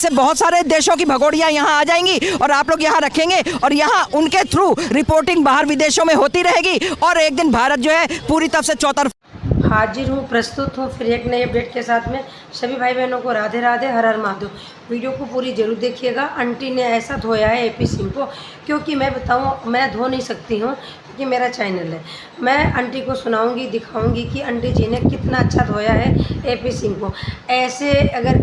से बहुत सारे देशों की भगोड़ियां यहाँ आ जाएंगी और आप लोग यहाँ रखेंगे और यहाँ उनके थ्रू रिपोर्टिंग बाहर विदेशों में होती रहेगी और एक दिन भारत जो है पूरी तरह से चौतरफा। हाजिर हूँ, प्रस्तुत हूँ फिर एक नए अपडेट के साथ में। सभी भाई बहनों को राधे राधे, हर हर महादेव। वीडियो को पूरी जरूर देखिएगा। आंटी ने ऐसा धोया है एपी सिंह को, क्योंकि मैं बताऊँ मैं धो नहीं सकती हूँ क्योंकि मेरा चैनल है। मैं आंटी को सुनाऊंगी, दिखाऊंगी कि आंटी जी ने कितना अच्छा धोया है एपी सिंह को। ऐसे अगर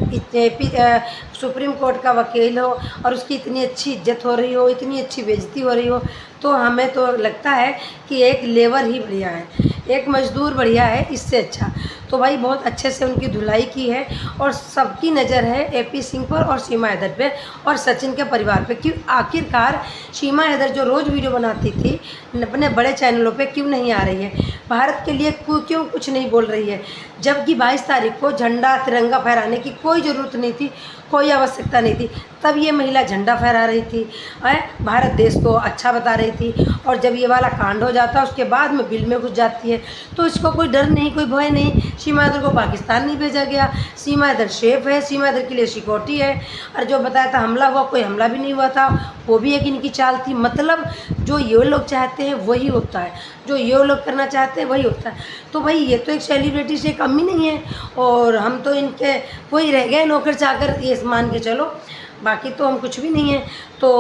सुप्रीम कोर्ट का वकील हो और उसकी इतनी अच्छी इज्जत हो रही हो, इतनी अच्छी बेइज्जती हो रही हो, तो हमें तो लगता है कि एक लेबर ही बढ़िया है, एक मजदूर बढ़िया है इससे अच्छा। तो भाई बहुत अच्छे से उनकी धुलाई की है और सबकी नज़र है एपी सिंह पर और सीमा हैदर पे और सचिन के परिवार पे। क्यों आखिरकार सीमा हैदर जो रोज़ वीडियो बनाती थी अपने बड़े चैनलों पे क्यों नहीं आ रही है, भारत के लिए क्यों कुछ नहीं बोल रही है, जबकि 22 तारीख को झंडा तिरंगा फहराने की कोई ज़रूरत नहीं थी, कोई आवश्यकता नहीं थी। तब ये महिला झंडा फहरा रही थी, भारत देश को अच्छा बता रही थी। और जब ये वाला कांड हो जाता है उसके बाद में बिल में घुस जाती है, तो इसको कोई डर नहीं, कोई भय नहीं। सीमा हैदर को पाकिस्तान नहीं भेजा गया, सीमा हैदर सेफ है, सीमा हैदर के लिए सिक्योरिटी है। और जो बताया था हमला हुआ, कोई हमला भी नहीं हुआ था, वो भी एक इनकी चाल थी। मतलब जो ये लोग चाहते हैं वही होता है, जो ये लोग करना चाहते हैं वही होता है। तो भाई ये तो एक सेलिब्रिटी से कम ही नहीं है और हम तो इनके वही रह गए नौकर चाकर, ये मान के चलो, बाकी तो हम कुछ भी नहीं है। तो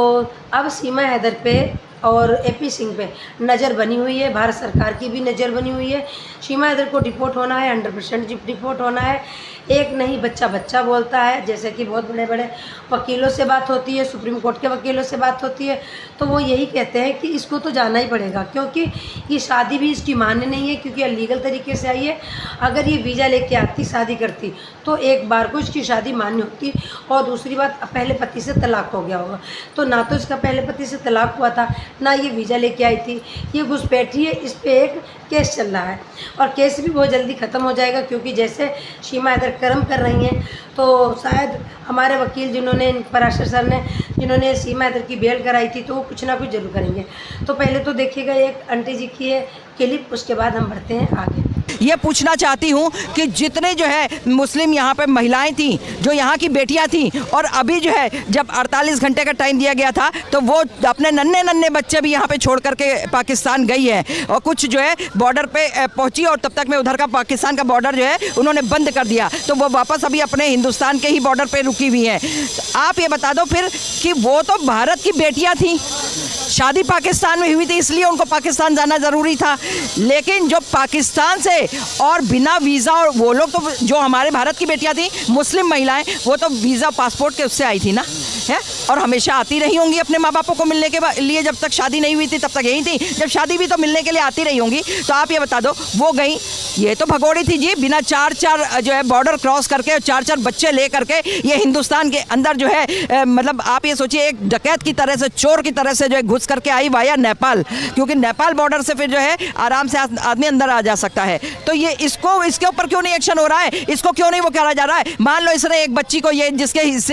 अब सीमा हैदर पे और एपी सिंह पे नज़र बनी हुई है, भारत सरकार की भी नज़र बनी हुई है। सीमा हैदर को डिपोर्ट होना है, 100% डिपोर्ट होना है। एक नहीं बच्चा बच्चा बोलता है, जैसे कि बहुत बड़े बड़े वकीलों से बात होती है, सुप्रीम कोर्ट के वकीलों से बात होती है, तो वो यही कहते हैं कि इसको तो जाना ही पड़ेगा, क्योंकि ये शादी भी इसकी मान्य नहीं है, क्योंकि अलीगल तरीके से आई है। अगर ये वीज़ा लेके आती, शादी करती, तो एक बार को इसकी शादी मान्य होती। और दूसरी बात, पहले पति से तलाक हो गया होगा, तो ना तो इसका पहले पति से तलाक हुआ था, ना ये वीज़ा लेके आई थी, ये घुसपैठी है। इस पर एक केस चल रहा है और केस भी बहुत जल्दी ख़त्म हो जाएगा, क्योंकि जैसे सीमा हैदर कर्म कर रही हैं, तो शायद हमारे वकील जिन्होंने पराशर सर ने जिन्होंने सीमा हैदर की बेल कराई थी, तो वो कुछ ना कुछ जरूर करेंगे। तो पहले तो देखिएगा एक आंटी जी की है क्लिप, उसके बाद हम बढ़ते हैं आगे। ये पूछना चाहती हूँ कि जितने जो है मुस्लिम यहाँ पे महिलाएं थी, जो यहाँ की बेटियाँ थी, और अभी जो है जब 48 घंटे का टाइम दिया गया था, तो वो अपने नन्हे नन्हे बच्चे भी यहाँ पे छोड़ करके पाकिस्तान गई है और कुछ जो है बॉर्डर पे पहुँची और तब तक में उधर का पाकिस्तान का बॉर्डर जो है उन्होंने बंद कर दिया, तो वो वापस अभी अपने हिंदुस्तान के ही बॉर्डर पर रुकी हुई हैं। आप ये बता दो फिर कि वो तो भारत की बेटियाँ थी, शादी पाकिस्तान में हुई थी, इसलिए उनको पाकिस्तान जाना ज़रूरी था। लेकिन जो पाकिस्तान से और बिना वीज़ा, और वो लोग तो जो हमारे भारत की बेटियां थी मुस्लिम महिलाएं, वो तो वीज़ा पासपोर्ट के उससे आई थी ना, है, और हमेशा आती रही होंगी अपने माँ बापों को मिलने के लिए। जब तक शादी नहीं हुई थी तब तक यही थी, जब शादी भी तो मिलने के लिए आती रही होंगी। तो आप ये बता दो, वो गई, ये तो भगोड़ी थी जी, बिना 4-4 जो है बॉर्डर क्रॉस करके 4-4 बच्चे ले करके ये हिंदुस्तान के अंदर जो है मतलब आप ये सोचिए एक डकैत की तरह से, चोर की तरह से जो है घुस करके आई वाया नेपाल, क्योंकि नेपाल बॉर्डर से फिर जो है आराम से आदमी अंदर आ जा सकता है। तो ये इसके ऊपर क्यों नहीं एक्शन हो रहा है, इसको क्यों नहीं वो करा जा रहा है? मान लो इसने एक बच्ची को, ये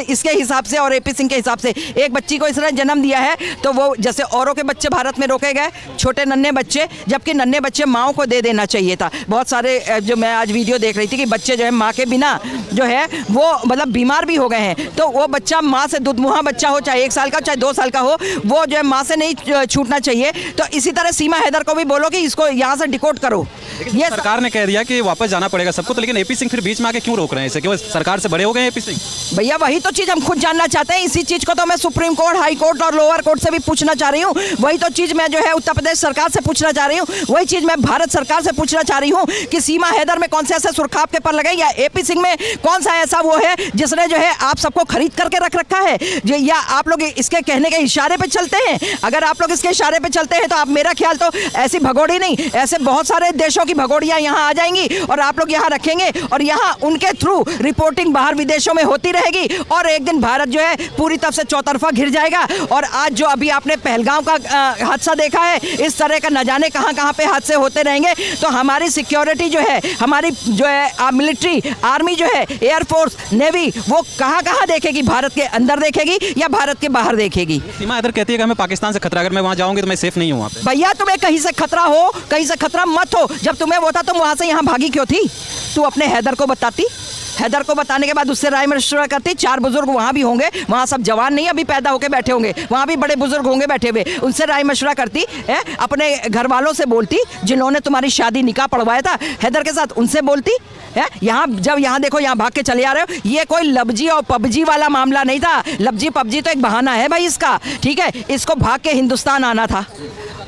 इसके हिसाब से और एपी सिंह के हिसाब से एक बच्ची को इसने जन्म दिया है, तो वो जैसे औरों के बच्चे भारत में रोके गए, छोटे नन्हे बच्चे, जबकि नन्हे बच्चे माओ को दे देना चाहिए था। बहुत सारे जो मैं आज वीडियो देख रही थी कि बच्चे जो है माँ के बिना जो है वो मतलब बीमार भी हो गए हैं, तो वो बच्चा माँ से, दुधमुहा बच्चा हो, चाहे 1 साल का चाहे 2 साल का हो, वो जो है माँ से नहीं छूटना चाहिए। तो इसी तरह सीमा हैदर को भी बोलो कि इसको यहाँ से डिकोड करो। ये सरकार ने कह दिया कि वापस जाना पड़ेगा सबको, तो लेकिन एपी सिंह फिर बीच में आके क्यों रोक रहे हैं इसे? क्यों सरकार से बड़े हो गए एपी सिंह? भैया वही तो चीज़ हम खुद जानना चाहते हैं। इसी चीज़ को तो मैं सुप्रीम कोर्ट, हाई कोर्ट और लोअर कोर्ट से भी पूछना चाह रही हूँ। वही तो चीज़ मैं जो है उत्तर प्रदेश सरकार से पूछना चाह रही हूँ, वही चीज़ मैं भारत सरकार से पूछना चाह रही हूँ कि सीमा हैदर में कौन से ऐसे सुरखाब के पर लगे, या एपी सिंह में कौन सा ऐसा वो है जिसने जो है आप सबको खरीद करके रख रखा है, या आप लोग इसके कहने के इशारे पे चलते हैं? अगर आप लोग इसके इशारे पे चलते हैं तो आप, मेरा ख्याल तो ऐसी भगोड़ी नहीं, ऐसे बहुत सारे देशों की भगोड़ियां यहाँ आ जाएंगी और आप लोग यहाँ रखेंगे और यहाँ उनके थ्रू रिपोर्टिंग बाहर विदेशों में होती रहेगी और एक दिन भारत जो है पूरी तरफ से चौतरफा घिर जाएगा। और आज जो अभी आपने पहलगांव का हादसा देखा है, इस तरह का न जाने कहाँ पे हादसे होते रहेंगे। तो हमारी सिक्योरिटी जो है, हमारी जो है मिलिट्री, आर्मी जो है, एयरफोर्स, नेवी, वो कहाँ देखेगी? भारत के अंदर देखेगी या भारत के बाहर देखेगी? सीमा हैदर कहती है कि हमें पाकिस्तान से खतरा, अगर मैं वहाँ जाऊँगी तो मैं सेफ नहीं हूँ वहाँ पे। भैया तुम्हें कहीं से खतरा हो, कहीं से खतरा मत हो, जब तुम्हें वो था तुम वहाँ से यहाँ भागी क्यों थी? तू अपने हैदर को बताती, हैदर को बताने के बाद उससे राय मशवरा करती। 4 बुजुर्ग वहाँ भी होंगे, वहाँ सब जवान नहीं अभी पैदा होके बैठे होंगे, वहाँ भी बड़े बुजुर्ग होंगे बैठे हुए, उनसे राय मशवरा करती है, अपने घर वालों से बोलती जिन्होंने तुम्हारी शादी निकाह पढ़वाया था हैदर के साथ, उनसे बोलती है। यहाँ जब यहाँ देखो यहाँ भाग के चले आ रहे हो, ये कोई लबजी और पबजी वाला मामला नहीं था। लबजी पबजी तो एक बहाना है भाई इसका, ठीक है। इसको भाग के हिंदुस्तान आना था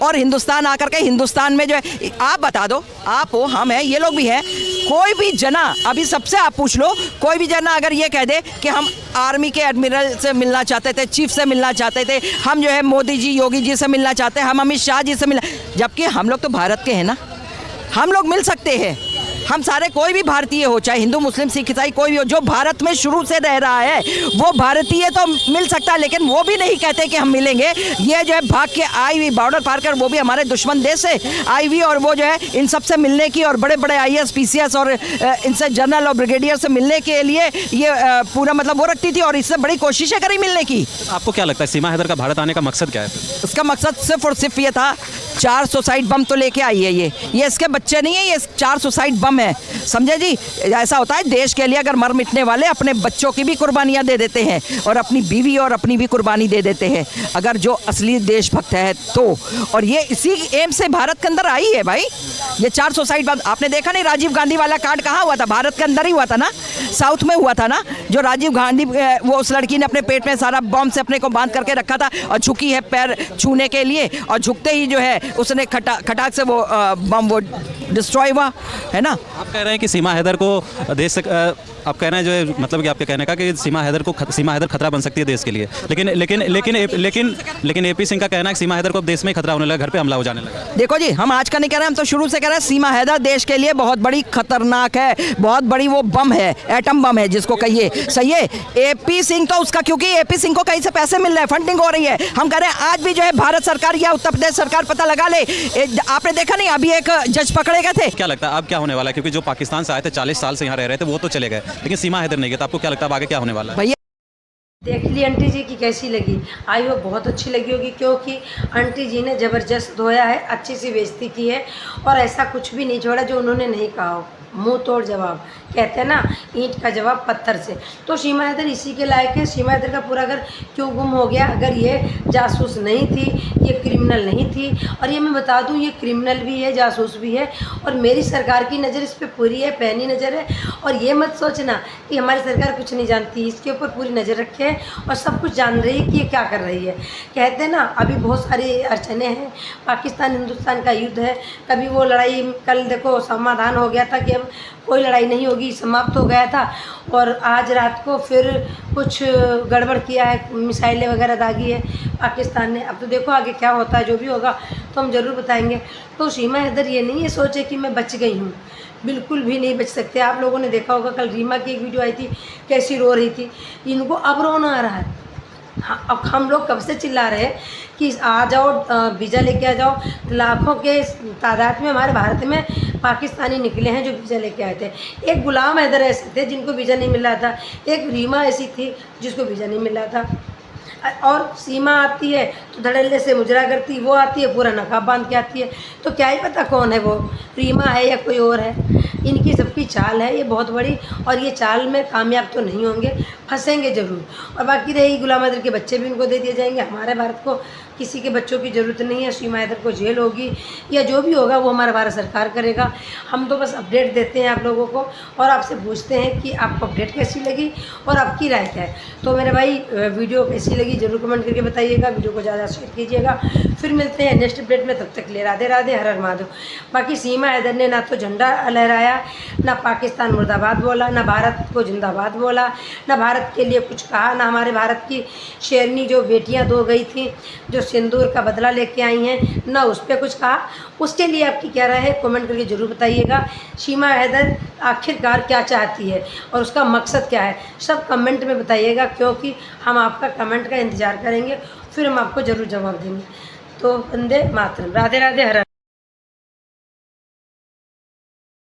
और हिंदुस्तान आकर के हिंदुस्तान में जो है, आप बता दो, आप हो, हम हैं, ये लोग भी हैं, कोई भी जना, अभी सबसे आप पूछ लो, कोई भी जना अगर ये कह दे कि हम आर्मी के एडमिरल से मिलना चाहते थे, चीफ से मिलना चाहते थे, हम जो है मोदी जी योगी जी से मिलना चाहते हैं, हम अमित शाह जी से मिलना, जबकि हम लोग तो भारत के हैं ना, हम लोग मिल सकते हैं। हम सारे, कोई भी भारतीय हो, चाहे हिंदू मुस्लिम सिख ईसाई कोई भी हो, जो भारत में शुरू से रह रहा है वो भारतीय तो मिल सकता है, लेकिन वो भी नहीं कहते कि हम मिलेंगे। ये जो है भाग के आई हुई बॉर्डर पार कर, वो भी हमारे दुश्मन देश से आई हुई, और वो जो है इन सब से मिलने की और बड़े बड़े IAS PCS और इनसे जनरल और ब्रिगेडियर से मिलने के लिए ये पूरा मतलब वो रखती थी और इससे बड़ी कोशिशें करी मिलने की। आपको क्या लगता है सीमा हैदर का भारत आने का मकसद क्या है? इसका मकसद सिर्फ और सिर्फ ये था, 4 सुसाइड बम तो लेके आई है ये इसके बच्चे नहीं है, ये 4 सुसाइड बम है, समझे जी। ऐसा होता है देश के लिए अगर मर मिटने वाले अपने बच्चों की भी कुर्बानियां दे देते हैं और अपनी बीवी और अपनी भी कुर्बानी दे देते हैं, अगर जो असली देशभक्त है तो। और ये इसी एम से भारत के अंदर आई है भाई, ये 4 सुसाइड बम। आपने देखा नहीं राजीव गांधी वाला कांड कहाँ हुआ था? भारत के अंदर ही हुआ था ना, साउथ में हुआ था ना, जो राजीव गांधी वो उस लड़की ने अपने पेट में सारा बम से अपने को बांध करके रखा था और झुकी है पैर छूने के लिए, और झुकते ही जो है उसने खटाक से वो बम वो डिस्ट्रॉय हुआ है ना। आप कह रहे हैं कि सीमा हैदर को देश से आप कह रहे हैं जो है, मतलब कि आपके कहने का कि सीमा हैदर खतरा बन सकती है देश के लिए, लेकिन AP सिंह का कहना है कि सीमा हैदर को देश में ही खतरा होने लगा, घर पे हमला हो जाने लगा। देखो जी, हम आज का नहीं कह रहे, हम तो शुरू से कह रहे हैं सीमा हैदर देश के लिए बहुत बड़ी खतरनाक है, बहुत बड़ी वो बम है, एटम बम है जिसको कहिए, सही है। AP सिंह तो उसका, क्योंकि AP सिंह को कहीं से पैसे मिल रहे हैं, फंडिंग हो रही है। हम कह रहे हैं आज भी जो है भारत सरकार या उत्तर प्रदेश सरकार पता लगा ले। आपने देखा नहीं अभी एक जज पकड़े गए थे। क्या लगता है अब क्या होने वाला है? क्योंकि जो पाकिस्तान से आए थे 40 साल से यहाँ रह रहे थे वो तो चले गए, लेकिन सीमा हैदर नहीं गए, तो आपको क्या लगता है अब आगे क्या होने वाला है? भैया देख ली आंटी जी की कैसी लगी, आई वो बहुत अच्छी लगी होगी, क्योंकि आंटी जी ने ज़बरदस्त धोया है, अच्छी सी बेइज्जती की है और ऐसा कुछ भी नहीं छोड़ा जो उन्होंने नहीं कहा हो। मुंह तोड़ जवाब, कहते हैं ना, ईंट का जवाब पत्थर से। तो सीमा हैदर इसी के लायक है। सीमा हैदर का पूरा घर क्यों गुम हो गया? अगर ये जासूस नहीं थी, ये क्रिमिनल नहीं थी, और ये मैं बता दूं ये क्रिमिनल भी है, जासूस भी है, और मेरी सरकार की नज़र इस पर पूरी है, पैनी नज़र है। और ये मत सोचना कि हमारी सरकार कुछ नहीं जानती, इसके ऊपर पूरी नज़र रखे है और सब कुछ जान रही है कि ये क्या कर रही है। कहते हैं ना, अभी बहुत सारी अड़चने हैं, पाकिस्तान हिंदुस्तान का युद्ध है, कभी वो लड़ाई, कल देखो समाधान हो गया था कि अब कोई लड़ाई नहीं होगी, समाप्त हो गया था, और आज रात को फिर कुछ गड़बड़ किया है, मिसाइलें वगैरह दागी है पाकिस्तान ने। अब तो देखो आगे क्या होता है, जो भी होगा तो हम ज़रूर बताएंगे। तो सीमा हैदर ये नहीं है सोचे कि मैं बच गई हूँ, बिल्कुल भी नहीं बच सकते। आप लोगों ने देखा होगा कल रीमा की एक वीडियो आई थी, कैसी रो रही थी, इनको अब रोना आ रहा है। हाँ, अब हम लोग कब से चिल्ला रहे हैं कि आ जाओ, वीज़ा लेके आ जाओ। लाखों के तादाद में हमारे भारत में पाकिस्तानी निकले हैं जो वीज़ा लेके आए थे। एक गुलाम हैदर ऐसे थे जिनको वीज़ा नहीं मिल रहा था, एक रीमा ऐसी थी जिसको वीज़ा नहीं मिल रहा था, और सीमा आती है तो धड़ल्ले से मुजरा करती, वो आती है पूरा नकाब बांध के आती है, तो क्या ही पता कौन है वो, रीमा है या कोई और है। इनकी सबकी चाल है ये बहुत बड़ी, और ये चाल में कामयाब तो नहीं होंगे, फंसेंगे ज़रूर। और बाकी रही गुलाम हैदर के बच्चे भी उनको दे दिए जाएंगे। हमारे भारत को किसी के बच्चों की ज़रूरत नहीं है। सीमा हैदर को जेल होगी या जो भी होगा वो हमारा भारत सरकार करेगा। हम तो बस अपडेट देते हैं आप लोगों को और आपसे पूछते हैं कि आपको अपडेट कैसी लगी और आपकी राय क्या है। तो मेरे भाई वीडियो कैसी लगी ज़रूर कमेंट करके बताइएगा, वीडियो को ज़्यादा शेयर कीजिएगा। फिर मिलते हैं नेक्स्ट अपडेट में, तब तक ले राधे राधे, हर हर महादेव। बाकी सीमा हैदर ने ना तो झंडा लहराया, ना पाकिस्तान मुर्दाबाद बोला, ना भारत को जिंदाबाद बोला, ना भारत के लिए कुछ कहा, ना हमारे भारत की शेरनी जो बेटियां 2 गई थी, जो सिंदूर का बदला लेके आई हैं, ना उस पर कुछ कहा। उसके लिए आपकी क्या राय है कमेंट करके ज़रूर बताइएगा। सीमा हैदर आखिरकार क्या चाहती है और उसका मकसद क्या है, सब कमेंट में बताइएगा, क्योंकि हम आपका कमेंट का इंतज़ार करेंगे, फिर हम आपको ज़रूर जवाब देंगे। तो वंदे मातरम, राधे राधे, हर